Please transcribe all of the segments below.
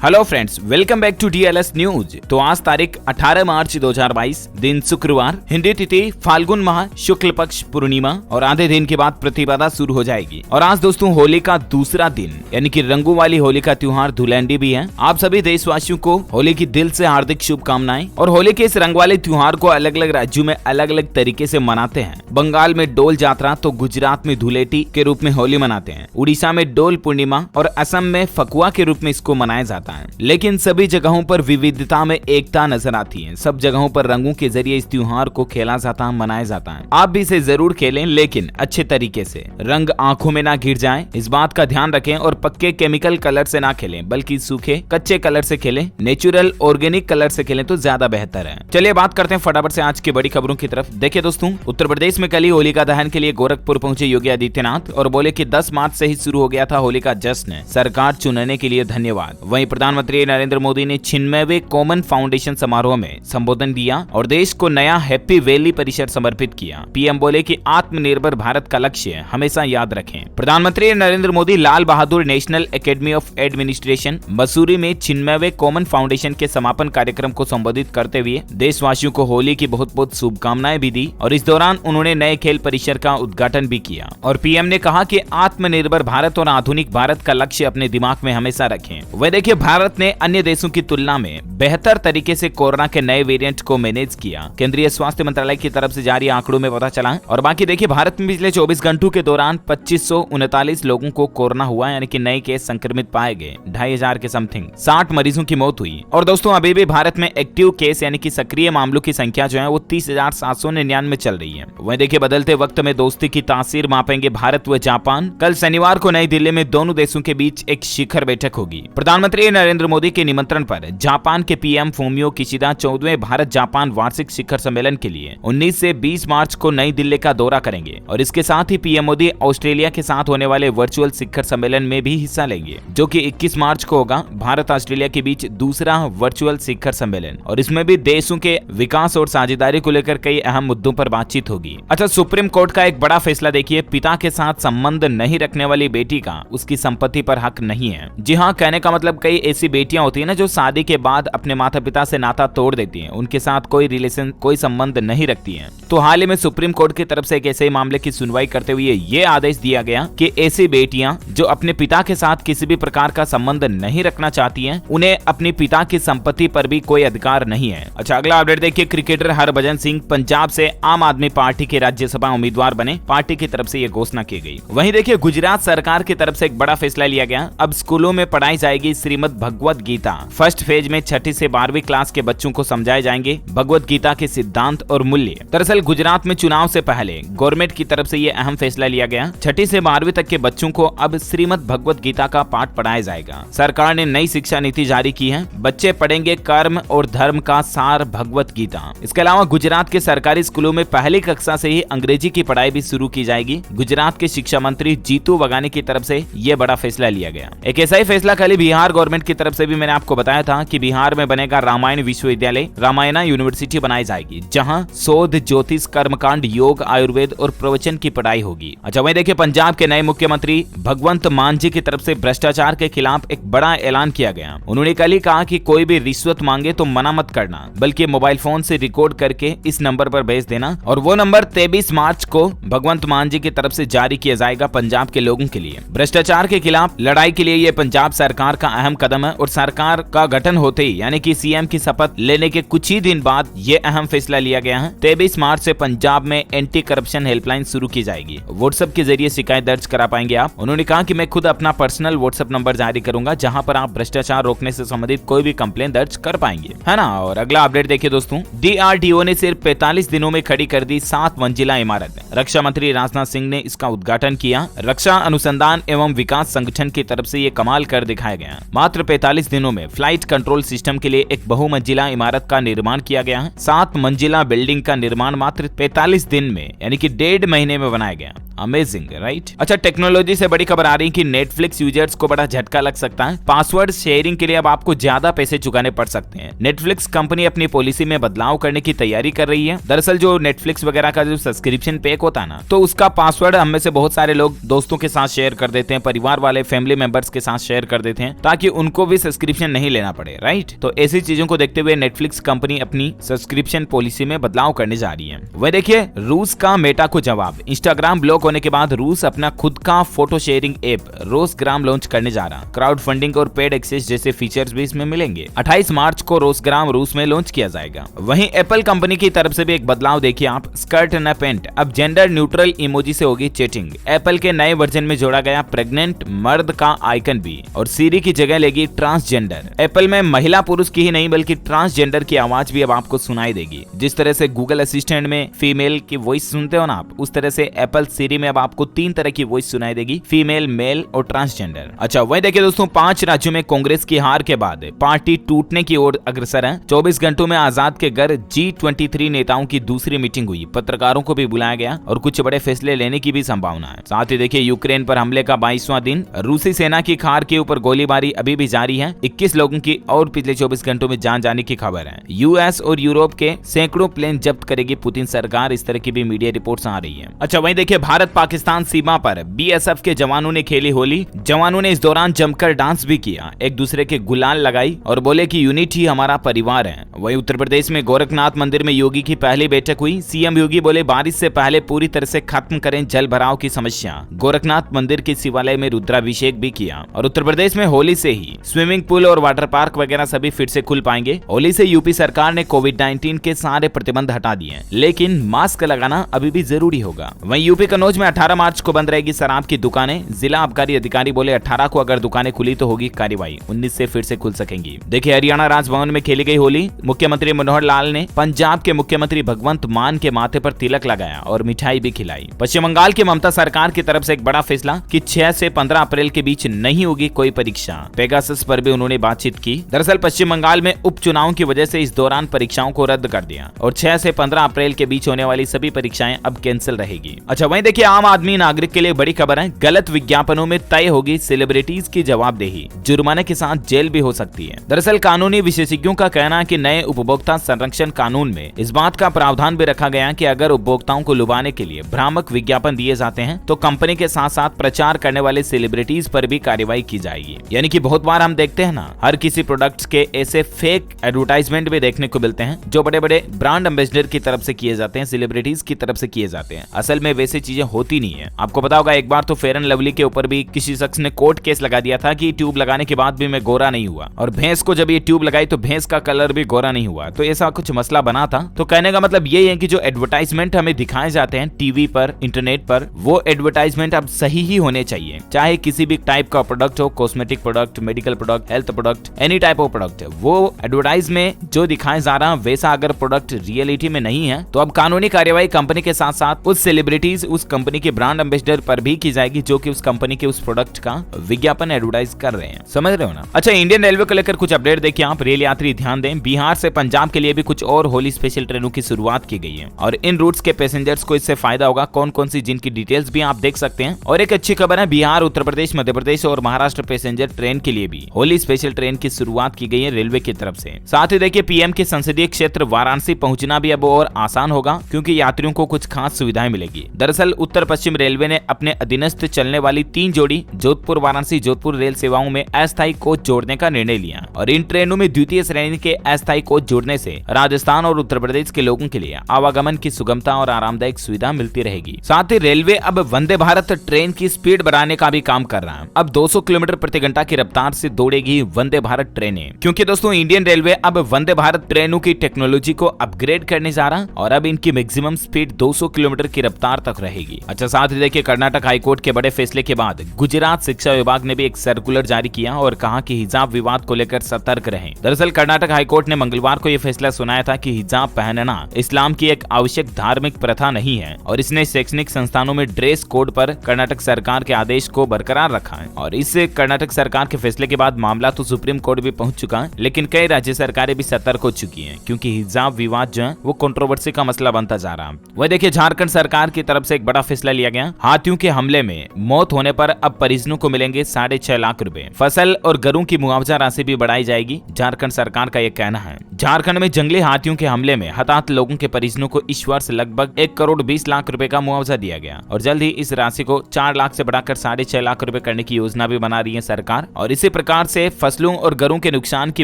Hello friends, welcome back to DLS news. तो आज तारीख 18 मार्च 2022, दिन शुक्रवार, हिंदी तिथि फाल्गुन माह शुक्ल पक्ष पूर्णिमा और आधे दिन के बाद प्रतिपदा शुरू हो जाएगी। और आज दोस्तों होली का दूसरा दिन यानी कि रंगों वाली होली का त्योहार धुलंडी भी है। आप सभी देशवासियों को होली की दिल से हार्दिक शुभकामनाएं। और होली के इस रंग वाले त्योहार को अलग अलग राज्यों में अलग अलग तरीके से मनाते हैं। बंगाल में डोल जात्रा तो गुजरात में धुलेटी के रूप में होली मनाते हैं। उड़ीसा में डोल पूर्णिमा और असम में फकुआ के रूप में इसको मनाया जाता है। लेकिन सभी जगहों पर विविधता में एकता नजर आती है। सब जगहों पर रंगों के जरिए इस त्योहार को खेला जाता, मनाया जाता है। आप भी इसे जरूर खेलें, लेकिन अच्छे तरीके से। रंग आंखों में ना गिर जाए, इस बात का ध्यान रखें। और पक्के केमिकल कलर से ना खेलें, बल्कि सूखे कच्चे कलर से खेलें। नेचुरल ऑर्गेनिक कलर से खेलें तो ज्यादा बेहतर है। चलिए बात करते हैं फटाफट से आज की बड़ी खबरों की तरफ। देखिए दोस्तों, उत्तर प्रदेश में कल ही होलिका दहन के लिए गोरखपुर पहुंचे योगी आदित्यनाथ और बोले कि 10 मार्च से ही शुरू हो गया था होली का जश्न। सरकार चुनने के लिए धन्यवाद। वहीं प्रधानमंत्री नरेंद्र मोदी ने 96वें कॉमन फाउंडेशन समारोह में संबोधन दिया और देश को नया हैप्पी वैली परिसर समर्पित किया। पीएम बोले कि आत्मनिर्भर भारत का लक्ष्य हमेशा याद रखें। प्रधानमंत्री Narendra Modi Lal Bahadur national academy of administration Mussoorie में 96वें कॉमन फाउंडेशन के समापन कार्यक्रम को संबोधित करते हुए देशवासियों को होली की बहुत बहुत शुभकामनाएं भी दी। और इस दौरान उन्होंने नए खेल परिसर का उद्घाटन भी किया। और पीएम ने कहा कि आत्मनिर्भर भारत और आधुनिक भारत का लक्ष्य अपने दिमाग में हमेशा रखें। वह देखिए, भारत ने अन्य देशों की तुलना में बेहतर तरीके से कोरोना के नए वेरिएंट को मैनेज किया। केंद्रीय स्वास्थ्य मंत्रालय की तरफ से जारी आंकड़ों में पता चला। और बाकी देखिए, भारत में पिछले 24 घंटों के दौरान 2539 लोगों को कोरोना हुआ, यानी कि नए केस संक्रमित पाए गए। 2500 के समथिंग 60 मरीजों की मौत हुई। और दोस्तों, अभी भी भारत में एक्टिव केस यानी कि सक्रिय मामलों की संख्या जो है वो 30,799 चल रही है। वहीं देखिए, बदलते वक्त में दोस्ती की तासीर मापेंगे भारत व जापान। कल शनिवार को नई दिल्ली में दोनों देशों के बीच एक शिखर बैठक होगी। प्रधानमंत्री नरेंद्र मोदी के निमंत्रण पर जापान के पीएम फूमियो किशिदा 14वें भारत जापान वार्षिक शिखर सम्मेलन के लिए 19 से 20 मार्च को नई दिल्ली का दौरा करेंगे। और इसके साथ ही पीएम मोदी ऑस्ट्रेलिया के साथ होने वाले वर्चुअल शिखर सम्मेलन में भी हिस्सा लेंगे, जो कि 21 मार्च को होगा। भारत ऑस्ट्रेलिया के बीच दूसरा वर्चुअल शिखर सम्मेलन। और इसमें भी देशों के विकास और साझेदारी को लेकर कई अहम मुद्दों पर बातचीत होगी। अच्छा, सुप्रीम कोर्ट का एक बड़ा फैसला देखिए, पिता के साथ संबंध नहीं रखने वाली बेटी का उसकी संपत्ति पर हक नहीं है। जी हाँ, कहने का मतलब कई ऐसी बेटियां होती है ना जो शादी के बाद अपने माता पिता से नाता तोड़ देती हैं, उनके साथ कोई रिलेशन, कोई संबंध नहीं रखती हैं। तो हाल ही में सुप्रीम कोर्ट की तरफ से एक ऐसे मामले की सुनवाई करते हुए ये आदेश दिया गया कि ऐसी बेटियां जो अपने पिता के साथ किसी भी प्रकार का संबंध नहीं रखना चाहती हैं, उन्हें अपनी पिता की संपत्ति पर भी कोई अधिकार नहीं है। अच्छा, अगला अपडेट देखिए, क्रिकेटर हरभजन सिंह पंजाब से आम आदमी पार्टी के राज्यसभा उम्मीदवार बने। पार्टी की तरफ से ये घोषणा की गई। वहीं देखिए, गुजरात सरकार की तरफ से एक बड़ा फैसला लिया गया। अब स्कूलों में पढ़ाई जाएगी श्रीमद् भगवत गीता। फर्स्ट फेज में 6ठी से 12वीं क्लास के बच्चों को समझाए जाएंगे भगवत गीता के सिद्धांत और मूल्य। दरअसल गुजरात में चुनाव से पहले गवर्नमेंट की तरफ से ये अहम फैसला लिया गया। 6ठी से 12वीं तक के बच्चों को अब श्रीमद् भगवत गीता का पाठ पढ़ाया जाएगा। सरकार ने नई शिक्षा नीति जारी की है। बच्चे पढ़ेंगे कर्म और धर्म का सार भगवत गीता। इसके अलावा गुजरात के सरकारी स्कूलों में पहली कक्षा से ही अंग्रेजी की पढ़ाई भी शुरू की जाएगी। गुजरात के शिक्षा मंत्री जीतू वगानी की तरफ से यह बड़ा फैसला लिया गया। एक ऐसा ही फैसला कल बिहार गवर्नमेंट की तरफ से भी मैंने आपको बताया था कि बिहार में बनेगा रामायण विश्वविद्यालय, रामायणा यूनिवर्सिटी बनाई जाएगी, जहां शोध, ज्योतिष, कर्मकांड, योग, आयुर्वेद और प्रवचन की पढ़ाई होगी। अच्छा, वहीं देखिए, पंजाब के नए मुख्यमंत्री भगवंत मान जी की तरफ से भ्रष्टाचार के खिलाफ एक बड़ा ऐलान किया गया। उन्होंने कल ही कहा कि कोई भी रिश्वत मांगे तो मना मत करना, बल्कि मोबाइल फोन से रिकॉर्ड करके इस नंबर पर भेज देना। और वो नंबर 23 मार्च को भगवंत मान जी की तरफ से जारी किया जाएगा पंजाब के लोगों के लिए। भ्रष्टाचार के खिलाफ लड़ाई के लिए ये पंजाब सरकार का अहम कदम है। और सरकार का गठन होते ही यानी कि सीएम की शपथ लेने के कुछ ही दिन बाद ये अहम फैसला लिया गया है। 23 मार्च से पंजाब में एंटी करप्शन हेल्पलाइन शुरू की जाएगी। व्हाट्सएप के जरिए शिकायत दर्ज करा पाएंगे आप। उन्होंने कहा कि मैं खुद अपना पर्सनल व्हाट्सएप नंबर जारी करूंगा, जहां पर आप भ्रष्टाचार रोकने से संबंधित कोई भी कंप्लेन दर्ज कर पाएंगे, है ना। और अगला अपडेट देखिए दोस्तों, DRDO ने सिर्फ 45 दिनों में खड़ी कर दी 7 मंजिला इमारत। रक्षा मंत्री राजनाथ सिंह ने इसका उद्घाटन किया। रक्षा अनुसंधान एवं विकास संगठन की तरफ से ये कमाल कर दिखाया गया। मात्र 45 दिनों में फ्लाइट कंट्रोल सिस्टम के लिए एक बहुमंजिला इमारत का निर्माण किया गया। 7 मंजिला बिल्डिंग का निर्माण मात्र 45 दिन में यानी कि 1.5 महीने में बनाया गया। Amazing right. अच्छा, टेक्नोलॉजी से बड़ी खबर आ रही है कि नेटफ्लिक्स यूजर्स को बड़ा झटका लग सकता है। पासवर्ड शेयरिंग के लिए अब आपको ज्यादा पैसे चुकाने पड़ सकते हैं। नेटफ्लिक्स कंपनी अपनी पॉलिसी में बदलाव करने की तैयारी कर रही है। दरअसल जो नेटफ्लिक्स वगैरह का जो सब्सक्रिप्शन पैक होता है ना, तो उसका पासवर्ड हम में से बहुत सारे लोग दोस्तों के साथ शेयर कर देते हैं, परिवार वाले फैमिली मेंबर्स के साथ शेयर कर देते हैं ताकि उनको भी सब्सक्रिप्शन नहीं लेना पड़े, राइट। तो ऐसी चीजों को देखते हुए नेटफ्लिक्स कंपनी अपनी सब्सक्रिप्शन पॉलिसी में बदलाव करने जा रही है। वह देखिए, रूस का मेटा को जवाब। इंस्टाग्राम ब्लॉक होने के बाद रूस अपना खुद का फोटो शेयरिंग ऐप रोसग्राम लॉन्च करने जा रहा। क्राउड फंडिंग और पेड एक्सेस जैसे फीचर्स भी इसमें मिलेंगे। 28 मार्च को रोसग्राम रूस में लॉन्च किया जाएगा। वहीं एप्पल कंपनी की तरफ से भी एक बदलाव देखिए आप, स्कर्ट न पेंट, अब जेंडर न्यूट्रल इमोजी से होगी चैटिंग। एप्पल के नए वर्जन में जोड़ा गया प्रेग्नेंट मर्द का आइकन भी, और सीरी की जगह लेगी ट्रांसजेंडर। एप्पल में महिला पुरुष की ही नहीं बल्कि ट्रांसजेंडर की आवाज भी अब आपको सुनाई देगी। जिस तरह से गूगल असिस्टेंट में फीमेल की वॉइस सुनते हो ना आप, उस तरह से एप्पल सीरी में अब आपको 3 तरह की वॉइस सुनाई देगी, फीमेल, मेल और ट्रांसजेंडर। अच्छा, वही देखिए दोस्तों, 5 राज्यों में कांग्रेस की हार के बाद पार्टी टूटने की ओर अग्रसर है। 24 घंटों में आजाद के घर G23 नेताओं की दूसरी मीटिंग हुई। पत्रकारों को भी बुलाया गया और कुछ बड़े फैसले लेने की भी संभावना है। साथ ही देखिए, यूक्रेन पर हमले का 22वां दिन, रूसी सेना की खार के ऊपर गोलीबारी अभी भी जारी है। 21 लोगों की और पिछले 24 घंटों में जान जाने की खबर है। यूएस और यूरोप के सैकड़ों प्लेन जब्त करेगी पुतिन सरकार, इस तरह की भी मीडिया रिपोर्ट्स आ रही है। अच्छा, वहीं देखिए, भारत पाकिस्तान सीमा पर बीएसएफ के जवानों ने खेली होली। जवानों ने इस दौरान जमकर डांस भी किया, एक दूसरे के गुलाल लगाई और बोले कि यूनिट ही हमारा परिवार है। वहीं उत्तर प्रदेश में गोरखनाथ मंदिर में योगी की पहली बैठक हुई। सीएम योगी बोले बारिश से पहले पूरी तरह से खत्म करें जल भराव की समस्या। गोरखनाथ मंदिर के शिवालय में रुद्राभिषेक भी किया। और उत्तर प्रदेश में होली से ही स्विमिंग पूल और वाटर पार्क वगैरह सभी फिर से खुल पाएंगे। होली से यूपी सरकार ने कोविड-19 के सारे प्रतिबंध हटा दिए, लेकिन मास्क लगाना अभी भी जरूरी होगा। वहीं यूपी कन्नौज में 18 मार्च को बंद रहेगी शराब की दुकानें। जिला आबकारी अधिकारी बोले 18 को अगर दुकानें खुली तो होगी कार्रवाई, 19 से फिर से खुल सकेंगी। देखिए, हरियाणा राजभवन में खेली गई होली। मुख्यमंत्री मनोहर लाल ने पंजाब के मुख्यमंत्री भगवंत मान के माथे पर तिलक लगाया और मिठाई भी खिलाई। पश्चिम बंगाल की ममता सरकार की तरफ से एक बड़ा फैसला कि 6 से 15 अप्रैल के बीच नहीं होगी कोई परीक्षा। पेगासस पर भी उन्होंने बातचीत की। दरअसल पश्चिम बंगाल में उपचुनाव की वजह से इस दौरान परीक्षाओं को रद्द कर दिया और 6 से 15 अप्रैल के बीच होने वाली सभी परीक्षाएं अब कैंसिल रहेगी। अच्छा, वहीं देखिए, आम आदमी नागरिक के लिए बड़ी खबर है। गलत विज्ञापनों में तय होगी सेलिब्रिटीज की जवाबदेही, जुर्माने के साथ जेल भी हो सकती है। दरअसल कानूनी विशेषज्ञों का कहना है कि नए उपभोक्ता संरक्षण कानून में इस बात का प्रावधान भी रखा गया कि अगर उपभोक्ताओं को लुभाने के लिए भ्रामक विज्ञापन दिए जाते हैं तो कंपनी के साथ साथ प्रचार करने वाले सेलिब्रिटीज पर भी कार्रवाई की जाएगी। यानी कि बहुत बार हम देखते हैं ना, हर किसी प्रोडक्ट्स के ऐसे फेक एडवर्टाइजमेंट भी देखने को मिलते हैं जो बड़े बड़े ब्रांड एम्बेसडर की तरफ से किए जाते हैं, सेलिब्रिटीज की तरफ से किए जाते हैं। असल में वैसी चीजें होती नहीं है। आपको पता होगा, एक बार तो फेयर एंड लवली के ऊपर भी किसी शख्स ने कोर्ट केस लगा दिया था कि ट्यूब लगाने के बाद भी मैं गोरा नहीं हुआ, और भैंस को जब ये ट्यूब लगाई तो भैंस का कलर भी गोरा नहीं हुआ। तो ऐसा कुछ मसला बना था। तो कहने का मतलब यही है कि जो एडवर्टाइजमेंट हमें दिखाए जाते हैं टीवी पर, इंटरनेट पर, वो एडवर्टाइजमेंट अब सही ही होने चाहिए। चाहे किसी भी टाइप का प्रोडक्ट हो, cosmetic product, medical product, health product, any type of product, वो एडवर्टाइज में जो दिखाया जा रहा है वैसा अगर प्रोडक्ट रियलिटी में नहीं है तो अब कानूनी कार्रवाई कंपनी के साथ साथ उस सेलिब्रिटीज, उस कंपनी के ब्रांड एम्बेसडर पर भी की जाएगी जो कि उस कंपनी के उस प्रोडक्ट का विज्ञापन एडवर्टाइज कर रहे हैं। समझ रहे हो ना। अच्छा, इंडियन रेलवे को लेकर कुछ अपडेट देखिए आप। रेल यात्री ध्यान दें, बिहार से पंजाब के लिए भी कुछ और होली स्पेशल ट्रेनों की शुरुआत की गई है और इन रूट्स के पैसेंजर्स को इससे फायदा होगा। कौन कौन सी जिनकी डिटेल्स भी आप देख सकते हैं। और एक अच्छी खबर है, बिहार, उत्तर प्रदेश, मध्य प्रदेश और महाराष्ट्र पैसेंजर ट्रेन के लिए भी होली स्पेशल ट्रेन की शुरुआत की गई है रेलवे की तरफ से। साथ ही देखिए, पीएम के संसदीय क्षेत्र वाराणसी पहुंचना भी अब और आसान होगा क्योंकि यात्रियों को कुछ खास सुविधाएं मिलेगी। दरअसल उत्तर पश्चिम रेलवे ने अपने अधीनस्थ चलने वाली 3 जोड़ी जोधपुर वाराणसी जोधपुर रेल सेवाओं में अस्थायी कोच जोड़ने का निर्णय लिया और इन ट्रेनों में द्वितीय श्रेणी के अस्थायी कोच जोड़ने से राजस्थान और उत्तर प्रदेश के लोगों के लिए आवागमन की सुगमता और आरामदायक सुविधा मिलती रहेगी। साथ ही रेलवे अब वंदे भारत ट्रेन की स्पीड बढ़ाने का भी काम कर रहा है। अब 200 किलोमीटर प्रति घंटा की रफ्तार से दौड़ेगी वंदे भारत ट्रेनें, क्योंकि दोस्तों इंडियन रेलवे अब वंदे भारत ट्रेनों की टेक्नोलॉजी को अपग्रेड करने जा रहा है और अब इनकी मैक्सिमम स्पीड 200 किलोमीटर की रफ्तार तक रहेगी। अच्छा, साथ ही देखिए, कर्नाटक हाईकोर्ट के बड़े फैसले के बाद गुजरात शिक्षा विभाग ने भी एक सर्कुलर जारी किया और कहा कि हिजाब विवाद को लेकर सतर्क रहें। दरअसल कर्नाटक हाईकोर्ट ने मंगलवार को यह फैसला सुनाया था कि हिजाब पहनना इस्लाम की एक आवश्यक धार्मिक प्रथा नहीं है और इसने शैक्षणिक संस्थानों में ड्रेस कोड पर कर्नाटक सरकार के आदेश को बरकरार रखा है। और इस कर्नाटक सरकार के फैसले के बाद मामला तो सुप्रीम कोर्ट भी पहुंच चुका है, लेकिन कई राज्य सरकारें भी सतर्क हो चुकी हैं क्योंकि हिजाब विवाद जो है वो कंट्रोवर्सी का मसला बनता जा रहा है। वह देखिए, झारखंड सरकार की तरफ से एक बड़ा फैसला लिया गया। हाथियों के हमले में मौत होने पर अब परिजनों को मिलेंगे 6.5 लाख रुपए। फसल और गरों की मुआवजा राशि भी बढ़ाई जाएगी, झारखंड सरकार का यह कहना है। झारखंड में जंगली हाथियों के हमले में हताहत लोगों के परिजनों को इस वर्ष लगभग 1,20,00,000 रुपए का मुआवजा दिया गया और जल्द ही इस राशि को 4 लाख से बढ़ाकर 6.5 लाख रुपए करने की योजना भी बना रही है सरकार। और इसी प्रकार से फसलों और गरों के नुकसान की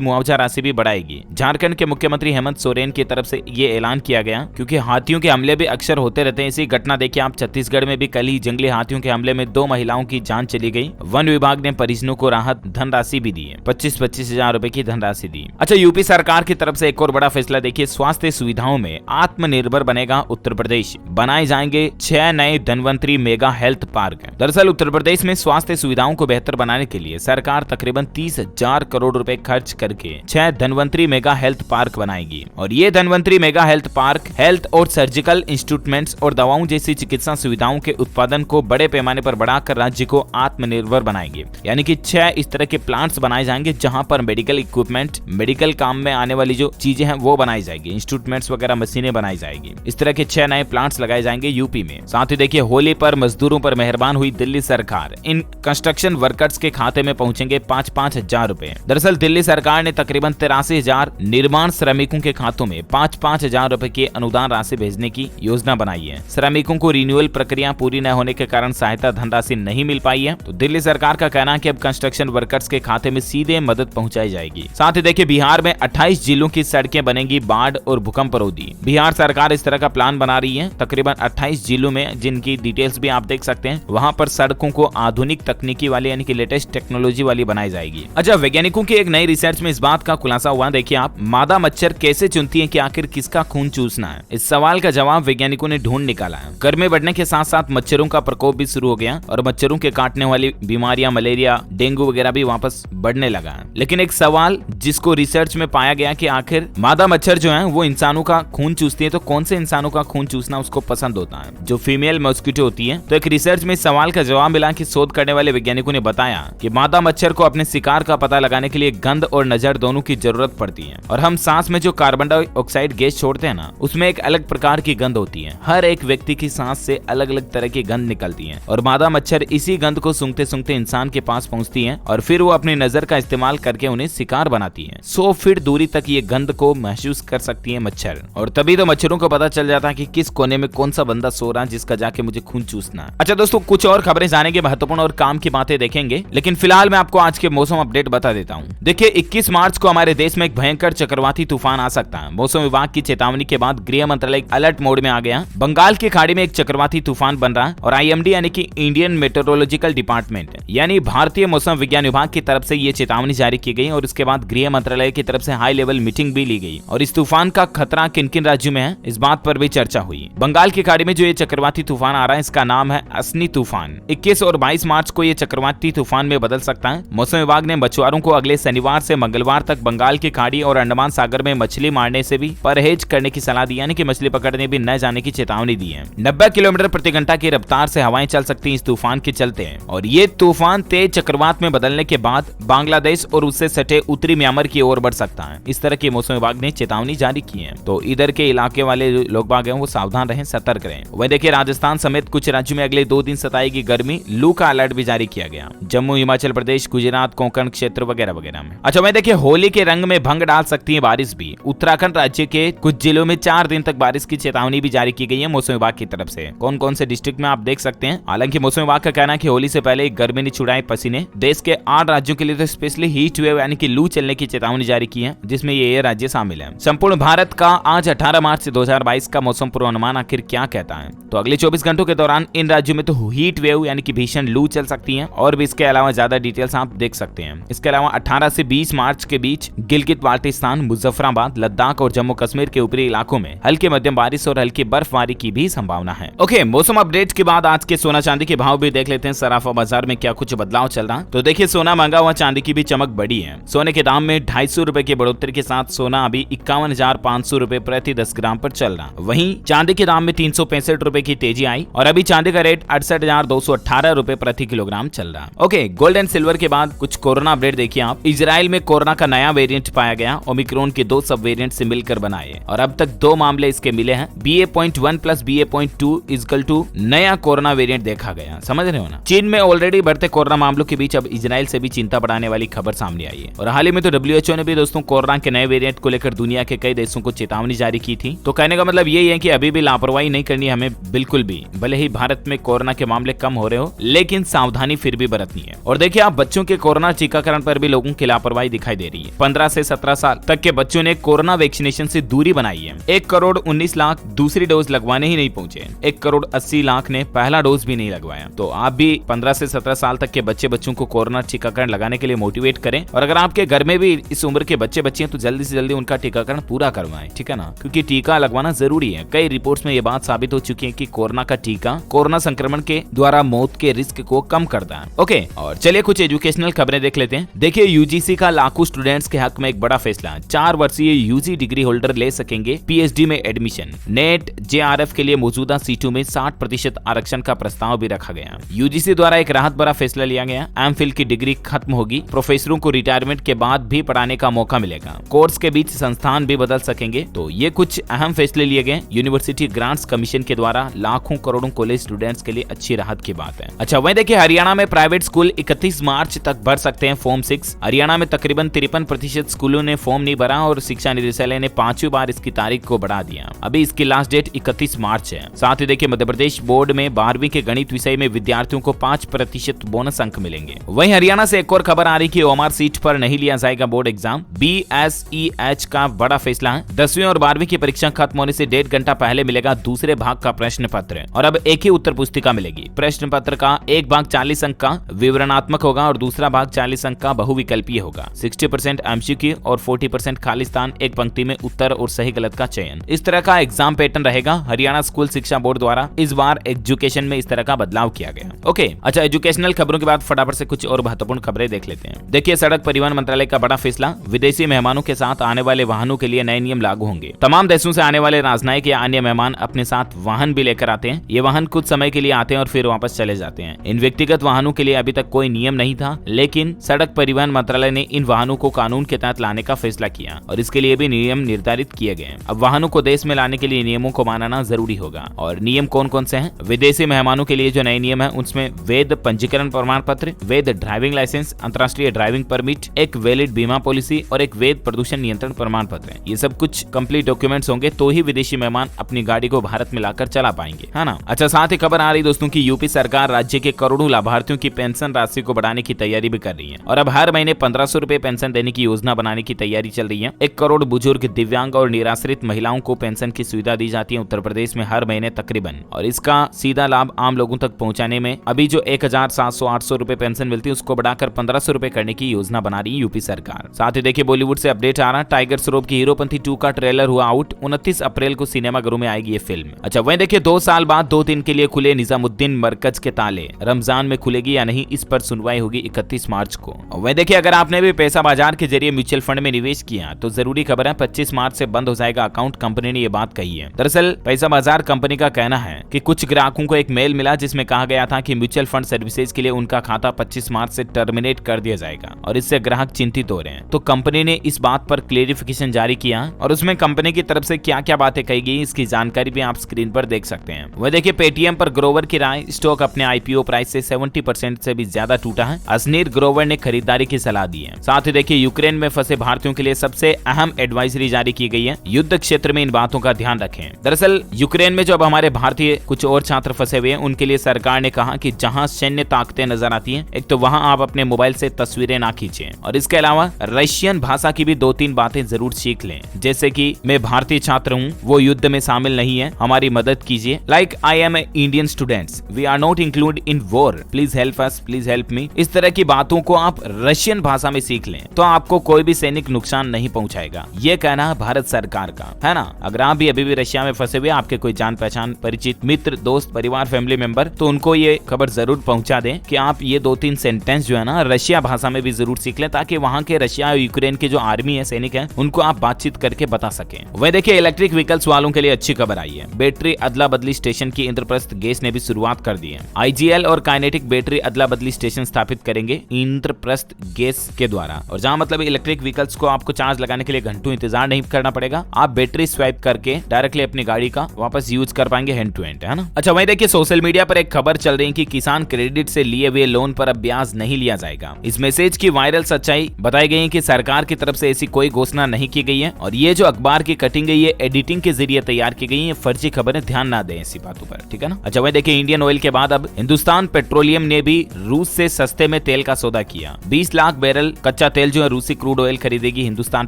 मुआवजा राशि भी बढ़ाएगी। झारखंड के मुख्यमंत्री हेमंत सोरेन की तरफ से ये ऐलान किया गया, क्योंकि हाथियों के हमले भी अक्सर होते रहते हैं। इसी घटना देखिए आप छत्तीसगढ़ में भी कल ही जंगली हाथियों के हमले में 2 महिलाओं की जान चली गई। वन विभाग ने परिजनों को राहत धनराशि भी दी है, 25-25 हजार रुपए की धनराशि दी। अच्छा, यूपी सरकार की तरफ से एक और बड़ा फैसला देखिए, स्वास्थ्य सुविधाओं में आत्मनिर्भर बनेगा उत्तर प्रदेश, बनाए जाएंगे 6 नए धनवंतरी मेगा हेल्थ पार्क। दरअसल उत्तर प्रदेश में स्वास्थ्य सुविधाओं को बेहतर बनाने के लिए सरकार तकरीबन 30,000 करोड़ रुपए खर्च करके 6 धनवंतरी मेगा हेल्थ पार्क बनाएगी। और ये Dhanvantari mega health park health और सर्जिकल इंस्ट्रूमेंट्स और दवाओं जैसी चिकित्सा सुविधाओं के उत्पादन को बड़े पैमाने पर बढ़ाकर राज्य को आत्मनिर्भर बनाएंगे। यानी कि 6 इस तरह के प्लांट्स बनाए जाएंगे जहां पर मेडिकल इक्विपमेंट, मेडिकल काम में आने वाली जो चीजें हैं वो बनाई जाएगी, इंस्ट्रूमेंट्स वगैरह मशीनें बनाई जाएगी। इस तरह के 6 नए प्लांट्स लगाए जाएंगे यूपी में। साथ ही देखिए, होली पर मजदूरों पर मेहरबान हुई दिल्ली सरकार। इन कंस्ट्रक्शन वर्कर्स के खाते में पहुंचेंगे 5-5 हजार रुपए। दरअसल दिल्ली सरकार ने तकरीबन 83,000 निर्माण श्रमिकों के खातों में 5-5 हजार रुपए की अनुदान राशि भेजने की योजना बनाई है। श्रमिकों को रिन्यूअल प्रक्रिया पूरी न होने के कारण सहायता धनराशि नहीं मिल पाई है, तो दिल्ली सरकार का कहना है कि अब कंस्ट्रक्शन वर्कर्स के खाते में सीधे मदद पहुंचाई जाएगी। साथ ही देखिए, बिहार में 28 जिलों की सड़कें बनेंगी बाढ़ और भूकंप रोधी। बिहार सरकार इस तरह का प्लान बना रही है। तकरीबन 28 जिलों में, जिनकी डिटेल्स भी आप देख सकते हैं, वहां पर सड़कों को आधुनिक तकनीकी वाली यानी कि लेटेस्ट टेक्नोलॉजी वाली बनाई जाएगी। अच्छा, वैज्ञानिकों की एक नई रिसर्च में इस बात का खुलासा हुआ। देखिए आप, मादा मच्छर कैसे चुनती है कि आखिर किसका खून चूसना है? इस सवाल का जवाब वैज्ञानिकों ने ढूंढ निकाला है। गर्मी बढ़ने के साथ साथ मच्छरों का प्रकोप भी शुरू हो गया और मच्छरों के काटने वाली बीमारियां, मलेरिया, डेंगू वगैरह भी वापस बढ़ने लगा है। लेकिन एक सवाल जिसको रिसर्च में पाया गया कि आखिर मादा मच्छर जो है वो इंसानों का खून चूसती है, तो कौन से इंसानों का खून चूसना उसको पसंद होता है? जो फीमेल मॉस्किटो होती है। तो एक रिसर्च में सवाल का जवाब मिला कि शोध करने वाले वैज्ञानिकों ने बताया कि मादा मच्छर को अपने शिकार का पता लगाने के लिए गंध और नजर दोनों की जरूरत पड़ती है। और हम सांस में जो कार्बन डाइऑक्साइड गैस छोड़ते हैं ना, उसमें एक अलग प्रकार की गंध होती है। हर एक व्यक्ति की सांस से अलग अलग तरह की गंध निकलती है और मादा मच्छर इसी गंध को सूंघते सूंघते इंसान के पास पहुंचती है और फिर वो अपनी नजर का इस्तेमाल करके उन्हें शिकार बनाती है। 100 फीट दूरी तक ये गंध को महसूस कर सकती है मच्छर, और तभी तो मच्छरों को पता चल जाता है कि किस कोने में कौन सा बंदा सो रहा है जिसका जाके मुझे खून चूसना है। अच्छा दोस्तों, कुछ और खबरें जानेंगे, महत्वपूर्ण और काम की बातें देखेंगे, लेकिन फिलहाल मैं आपको आज के मौसम अपडेट बता देता हूँ। देखिए, 21 मार्च को हमारे देश में एक भयंकर चक्रवाती तूफान आ सकता है। मौसम विभाग की चेतावनी के बाद गृह मंत्रालय अलर्ट मोड में आ गया। बंगाल की खाड़ी में एक चक्रवाती तूफान बन रहा है और IMD यानी कि इंडियन मेट्रोलॉजिकल डिपार्टमेंट यानी भारतीय मौसम विज्ञान विभाग की तरफ से ये चेतावनी जारी की गई और उसके बाद गृह मंत्रालय की तरफ से हाई लेवल मीटिंग भी ली गई और इस तूफान का खतरा किन किन राज्यों में है इस बात पर भी चर्चा हुई। बंगाल की खाड़ी में जो ये चक्रवाती तूफान आ रहा है, इसका नाम है असनी तूफान। 21 और 22 मार्च को ये चक्रवाती तूफान में बदल सकता है। मौसम विभाग ने मछुआरों को अगले शनिवार से मंगलवार तक बंगाल की खाड़ी और अंडमान सागर में मछली मारने से भी परहेज करने की सलाह दी, यानी कि मछली पकड़ने भी न जाने की चेतावनी दी है। 90 किलोमीटर प्रति घंटा की रफ्तार से हवाएं चल सकती हैं इस तूफान के चलते हैं और ये तूफान तेज चक्रवात में बदलने के बाद बांग्लादेश और उससे सटे उत्तरी म्यांमार की ओर बढ़ सकता है। इस तरह की मौसम विभाग ने चेतावनी जारी की है, तो इधर के इलाके वाले लोग बाग हैं वो सावधान रहें, सतर्क रहें। वही देखिए, राजस्थान समेत कुछ राज्यों में अगले 2 दिन सताएगी गर्मी, लू का अलर्ट भी जारी किया गया। जम्मू, हिमाचल प्रदेश, गुजरात, कोंकण क्षेत्र वगैरह वगैरह में। अच्छा, वही देखिए, होली के रंग में भंग डाल सकती है बारिश भी। उत्तराखंड राज्य के कुछ जिलों में 4 दिन तक बारिश की चेतावनी भी जारी की गई है मौसम विभाग की तरफ से। कौन कौन से डिस्ट्रिक्ट में आप देख सकते हैं। हालांकि मौसम विभाग का कहना है कि होली से पहले गर्मी ने छुड़ाए पसीने। देश के 8 राज्यों के लिए तो स्पेशली हीट वेव यानी कि लू चलने की चेतावनी जारी की है, जिसमें ये राज्य शामिल है। संपूर्ण भारत का आज 18 मार्च 2022 का मौसम पूर्वानुमान आखिर क्या कहता है? तो अगले 24 घंटों के दौरान इन राज्यों में तो हीट वेव यानी कि भीषण लू चल सकती है और भी इसके अलावा ज्यादा डिटेल्स आप देख सकते हैं। इसके अलावा 18 से 20 मार्च के बीच गिलगित बाल्टिस्तान, मुजफ्फराबाद, लद्दाख और जम्मू कश्मीर के ऊपरी इलाकों में हल्की मध्यम बारिश और हल्की बर्फबारी की भी संभावना है। ओके, मौसम अपडेट के बाद आज के सोना चांदी के भाव भी देख लेते हैं। सराफा बाजार में क्या कुछ बदलाव चल रहा है। तो देखिए, सोना महंगा हुआ, चांदी की भी चमक बढ़ी है। सोने के दाम में 250 रुपए की बढ़ोतरी के साथ सोना अभी 51,500 रुपए प्रति 10 ग्राम पर चल रहा। वहीं चांदी के दाम में 365 रुपए की तेजी आई और अभी चांदी का रेट 68,218 रुपए प्रति किलोग्राम चल रहा। ओके, गोल्ड एंड सिल्वर के बाद कुछ कोरोना अपडेट देखिए आप। इजराइल में कोरोना का नया वेरिएंट पाया गया, ओमिक्रॉन के 2 सब वेरिएंट से मिलकर बनाए और अब तक 2 मामले इसके मिले हैं। BA.1 प्लस BA.2 इस इक्वल टू नया कोरोना वेरिएंट देखा गया। समझ रहे हो ना। चीन में ऑलरेडी बढ़ते कोरोना मामलों के बीच अब इजराइल से भी चिंता बढ़ाने वाली खबर सामने आई है। और हाल ही में तो WHO ने भी दोस्तों कोरोना के नए वेरिएंट को लेकर दुनिया के कई देशों को चेतावनी जारी की थी। तो कहने का मतलब यही है कि अभी भी लापरवाही नहीं करनी हमें बिल्कुल भी। भले ही भारत में कोरोना के मामले कम हो रहे हो, लेकिन सावधानी फिर भी बरतनी है। और देखिए आप बच्चों के कोरोना टीकाकरण पर भी लोगों की लापरवाही दिखाई दे रही है। 15 से 17 साल तक के बच्चों ने कोरोना वैक्सीनेशन से दूरी बनाई है। 1 करोड़ 19 लाख दूसरी डोज लगवाने ही नहीं पहुंचे। 1 करोड़ 80 लाख ने पहला डोज भी नहीं लगवाया। तो आप भी 15 से 17 साल तक के बच्चों को कोरोना टीकाकरण लगाने के लिए मोटिवेट करें। और अगर आपके घर में भी इस उम्र के बच्चे हैं तो जल्दी से जल्दी उनका टीकाकरण पूरा करवाएं, ठीक है ना, क्योंकि टीका लगवाना जरूरी है। कई रिपोर्ट्स में ये बात साबित हो चुकी है कि कोरोना का टीका कोरोना संक्रमण के द्वारा मौत के रिस्क को कम करता है। ओके, और चलिए कुछ एजुकेशनल खबरें देख लेते हैं। देखिए यूजीसी का लाखों स्टूडेंट्स के हक में एक बड़ा फैसला। 4 वर्षीय यूजी डिग्री होल्डर ले सकेंगे पीएचडी में एडमिशन। नेट जेआरएफ के लिए मौजूदा सीटों में 60% आरक्षण का प्रस्ताव भी रखा गया। यूजीसी द्वारा एक राहत भरा फैसला लिया गया। एमफिल की डिग्री खत्म होगी। प्रोफेसरों को रिटायरमेंट के बाद भी पढ़ाने का मौका मिलेगा। कोर्स के बीच संस्थान भी बदल सकेंगे। तो ये कुछ अहम फैसले लिए गए यूनिवर्सिटी ग्रांट्स कमीशन के द्वारा। लाखों करोड़ों कॉलेज स्टूडेंट्स के लिए अच्छी राहत की बात है। अच्छा, वहीं देखिए हरियाणा में प्राइवेट स्कूल 31 मार्च तक भर सकते हैं फॉर्म 6। हरियाणा में तकरीबन 53% स्कूलों ने फॉर्म नहीं भरा और शिक्षा निदेशालय ने 5वीं बार इसकी तारीख को बढ़ा दिया। अभी इसकी लास्ट डेट 31 मार्च है। साथ ही देखिए मध्य प्रदेश बोर्ड में 12वीं के गणित विषय में विद्यार्थियों को 5% बोनस अंक मिलेंगे। वहीं हरियाणा से एक और खबर आ रही कि ओमार सीट पर नहीं लिया जाएगा बोर्ड एग्जाम। BSEH का बड़ा फैसला है। 10वीं और 12वीं की परीक्षा खत्म होने से 1.5 घंटा पहले मिलेगा दूसरे भाग का प्रश्न पत्र और अब एक ही उत्तर पुस्तिका मिलेगी। प्रश्न पत्र का एक भाग 40 अंक का विवरणात्मक होगा और दूसरा भाग 40 अंक का बहुविकल्पीय होगा। 60% MCQ और 40% खाली स्थान, एक पंक्ति में उत्तर और सही गलत का चयन। इस तरह का एग्जाम पैटर्न रहेगा। हरियाणा स्कूल शिक्षा बोर्ड द्वारा इस बार एजुकेशन में इस तरह का बदलाव किया गया। ओके, अच्छा एजुकेशनल खबरों के बाद फटाफट से कुछ और महत्वपूर्ण खबरें देख लेते हैं। देखिए सड़क परिवहन मंत्रालय का बड़ा फैसला। विदेशी मेहमानों के साथ आने वाले वाहनों के लिए नए नियम लागू होंगे। तमाम देशों से आने वाले राजनयिक या अन्य मेहमान अपने साथ वाहन भी लेकर आते हैं। ये वाहन कुछ समय के लिए आते हैं और फिर वापस चले जाते हैं। इन व्यक्तिगत वाहनों के लिए अभी तक कोई नियम नहीं था, लेकिन सड़क परिवहन मंत्रालय ने इन वाहनों को कानून के तहत लाने का फैसला किया और इसके लिए भी नियम निर्धारित किए गए। अब वाहनों को देश में लाने के लिए नियमों को मानना जरूरी होगा। और नियम कौन कौन से हैं? विदेशी मेहमानों के लिए जो नए नियम है उसमें वैध पंजीकरण प्रमाण पत्र, वैध ड्राइविंग लाइसेंस, अंतर्राष्ट्रीय ड्राइविंग परमिट, एक वैलिड बीमा पॉलिसी और एक वैध प्रदूषण नियंत्रण प्रमाण पत्र। ये सब कुछ कंप्लीट डॉक्यूमेंट्स होंगे तो ही विदेशी मेहमान अपनी गाड़ी को भारत में लाकर चला पाएंगे, है ना। अच्छा, साथ ही खबर आ रही दोस्तों की यूपी सरकार राज्य के करोड़ों लाभार्थियों की पेंशन राशि को बढ़ाने की तैयारी भी कर रही है और अब हर महीने 1500 रुपए पेंशन देने की योजना बनाने की तैयारी चल रही है। 1 करोड़ बुजुर्ग, दिव्यांग और निराश्रित महिलाओं को पेंशन की सुविधा दी जाती है उत्तर प्रदेश में हर महीने तकरीबन। और इसका सीधा लाभ आम लोगों तक पहुंचाने में अभी जो 1700-800 रुपए पेंशन मिलती है उसको बढ़ाकर 1500 रुपए करने की योजना बना रही है यूपी सरकार। साथ ही देखिए बॉलीवुड से अपडेट आ रहा है। टाइगर श्रॉफ की हीरोपंती 2 का ट्रेलर हुआ आउट। 29 अप्रैल को सिनेमाघरों में आएगी ये फिल्म। अच्छा, वहीं देखिए 2 साल बाद 2 दिन के लिए खुले निजामुद्दीन मरकज के ताले। रमजान में खुलेगी या नहीं, इस पर सुनवाई होगी 31 मार्च को। वहीं देखिए अगर आपने भी पैसा बाजार के जरिए म्यूचुअल फंड में निवेश किया तो जरूरी खबर है 25 मार्च से बंद हो जाएगा अकाउंट। कंपनी ने ये बात कही है। दरअसल पैसा बाजार कंपनी का कहना है कि कुछ ग्राहकों को एक मेल मिला जिसमें कहा गया था कि म्यूचुअल फंड सर्विसेज के लिए उनका खाता 25 मार्च से टर्मिनेट कर दिया जाएगा और इससे ग्राहक चिंतित हो रहे हैं। तो कंपनी ने इस बात पर क्लेरिफिकेशन जारी किया और उसमें कंपनी की तरफ से क्या क्या बातें कही गई इसकी जानकारी भी आप स्क्रीन पर देख सकते हैं। वह देखिए पेटीएम पर ग्रोवर की राय। स्टॉक अपने आईपीओ प्राइस से 70% से भी ज्यादा टूटा है। असनीर ग्रोवर ने खरीदारी की सलाह दी है। साथ ही देखिए यूक्रेन में फंसे भारतीयों के लिए सबसे अहम एडवाइजरी जारी की गई है। युद्ध क्षेत्र में इन बातों का ध्यान रखें। दरअसल यूक्रेन में जो अब हमारे भारतीय कुछ और छात्र फंसे हुए हैं उनके लिए सरकार ने कहा कि जहां सैन्य ताकतें नजर आती हैं, एक तो वहां आप अपने मोबाइल से तस्वीरें ना खींचें और इसके अलावा रशियन भाषा की भी 2-3 बातें जरूर सीख लें, जैसे कि मैं भारतीय छात्र हूं, वो युद्ध में शामिल नहीं है, हमारी मदद कीजिए। Like I am Indian students, we are not include in war, please help us, please help me. इस तरह की बातों को आप रशियन भाषा में सीख लें तो आपको कोई भी सैनिक नुकसान नहीं पहुंचाएगा। ये कहना है भारत सरकार का, है ना। अगर आप भी अभी भी रशिया में फंसे हुए, आपके कोई जान पहचान, परिचित, मित्र, दोस्त, परिवार, फैमिली मेंबर, तो उनको ये खबर जरूर पहुंचा दें कि आप ये 2-3 सेंटेंस जो है ना रशिया भाषा में भी जरूर सीख लें ताकि वहाँ के रशिया और यूक्रेन के जो आर्मी है, सैनिक है, उनको आप बातचीत करके बता सकें। वह देखिए इलेक्ट्रिक व्हीकल्स वालों के लिए अच्छी खबर आई है। बैटरी अदला बदली स्टेशन की इंद्रप्रस्थ गैस ने भी शुरुआत कर दी है। IGL और काइनेटिक बैटरी अदला बदली स्टेशन स्थापित करेंगे इंद्रप्रस्थ गैस के द्वारा। और जहाँ मतलब इलेक्ट्रिक व्हीकल्स को आपको चार्ज लगाने के लिए घंटों इंतजार नहीं करना पड़ेगा, आप बैटरी स्वाइप करके डायरेक्टली अपनी गाड़ी का वापस यूज कर पाएंगे हैंड टू एंड, है ना। अच्छा, वहीं देखिए सोशल मीडिया पर एक खबर चल रही है कि किसान क्रेडिट से लिए हुए लोन पर अब ब्याज नहीं लिया जाएगा। इस मैसेज की वायरल सच्चाई बताई गई है कि सरकार की तरफ से ऐसी कोई घोषणा नहीं की गई है और ये जो अखबार की कटिंग है ये एडिटिंग के जरिए तैयार की गई है। फर्जी खबरें, ध्यान ना दें ऐसी बातों पर, ठीक है ना। अच्छा, वहीं देखिए इंडियन ऑयल के बाद अब हिंदुस्तान पेट्रोलियम ने भी रूस से सस्ते में तेल का सौदा किया। 20 लाख बैरल कच्चा तेल जो है रूसी क्रूड ऑयल खरीदेगी हिंदुस्तान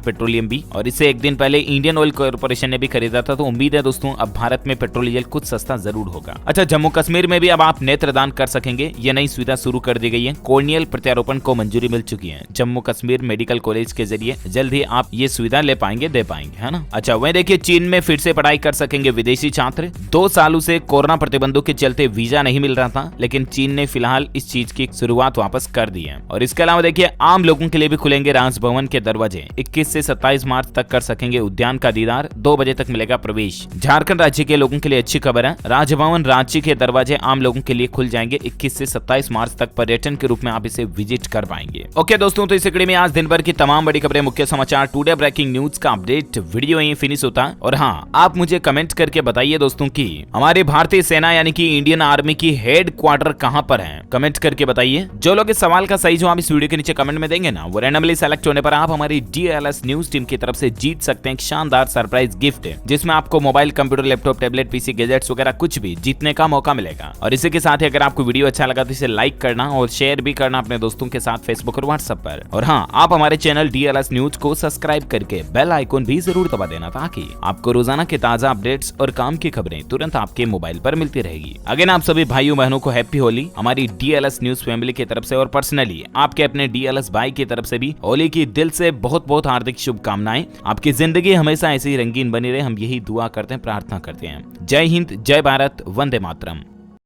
पेट्रोलियम भी, और इससे एक दिन पहले इंडियन ऑयल कॉर्पोरेशन ने भी खरीदा था। तो उम्मीद है दोस्तों अब भारत में पेट्रोल डीजल कुछ सस्ता जरूर होगा। अच्छा, जम्मू कश्मीर में भी अब आप नेत्रदान कर सकेंगे, ये नई सुविधा शुरू कर दी गई है। कॉर्नियल प्रत्यारोपण को मंजूरी मिल चुकी है। जम्मू कश्मीर मेडिकल कॉलेज के जरिए जल्द ही आप ये सुविधा ले पाएंगे, दे पाएंगे, है ना। अच्छा, वहीं देखिए चीन में फिर से पढ़ाई कर सकेंगे विदेशी छात्र। 2 सालों से कोरोना प्रतिबंधों के चलते वीजा नहीं मिल रहा था, लेकिन चीन ने फिलहाल इस चीज की शुरुआत वापस कर दी है। और इसके अलावा देखिए आम लोगों के लिए भी खुलेंगे राजभवन के दरवाजे। 21 से 27 मार्च तक कर सकेंगे उद्यान का दीदार, 2 बजे तक मिलेगा प्रवेश। झारखंड राज्य के लोगों के लिए अच्छी खबर है, राजभवन रांची के दरवाजे आम लोगों के लिए खुल जाएंगे। 21 से 27 मार्च तक पर्यटन के रूप में आप इसे विजिट कर पाएंगे। ओके दोस्तों, तो इस कड़ी में आज दिन भर की तमाम बड़ी खबरें, मुख्य समाचार, टुडे ब्रेकिंग न्यूज का अपडेट वीडियो यहीं फिनिश होता है। और हाँ, आप मुझे कमेंट करके बताइए दोस्तों की हमारी भारतीय सेना यानी कि इंडियन आर्मी की हेड क्वार्टर कहां पर है, कमेंट करके बताइए। जो लोग इस सवाल का सही जवाब इस वीडियो के नीचे कमेंट में देंगे ना, वो रैंडमली सेलेक्ट होने पर आप हमारी DLS न्यूज टीम की तरफ से जीत सकते हैं एक शानदार सरप्राइज गिफ्ट, जिसमें आपको mobile, computer, laptop, tablet, PC, gadgets वगैरह कुछ भी जीतने का मौका मिलेगा। और इसी के साथ ही अगर आपको वीडियो अच्छा लगा तो इसे लाइक करना और शेयर भी करना अपने दोस्तों के साथ फेसबुक और व्हाट्सएप पर। और हाँ, आप हमारे चैनल DLS न्यूज को सब्सक्राइब करके बेल आइकॉन भी जरूर दबा देना, ताकि आपको रोजाना के ताजा अपडेट्स और काम की खबरें तुरंत आपके मोबाइल पर मिलती रहेगी। अगेन आप सभी भाइयों बहनों को हैप्पी होली हमारी DLS न्यूज फैमिली की तरफ से, और पर्सनली आपके अपने DLS भाई की तरफ से भी होली की दिल से बहुत बहुत हार्दिक शुभकामनाएं। आपकी जिंदगी हमेशा ऐसे ही रंगीन बनी रहे, हम यही दुआ करते हैं, प्रार्थना करते हैं। जय हिंद, जय भारत, वंदे मातरम।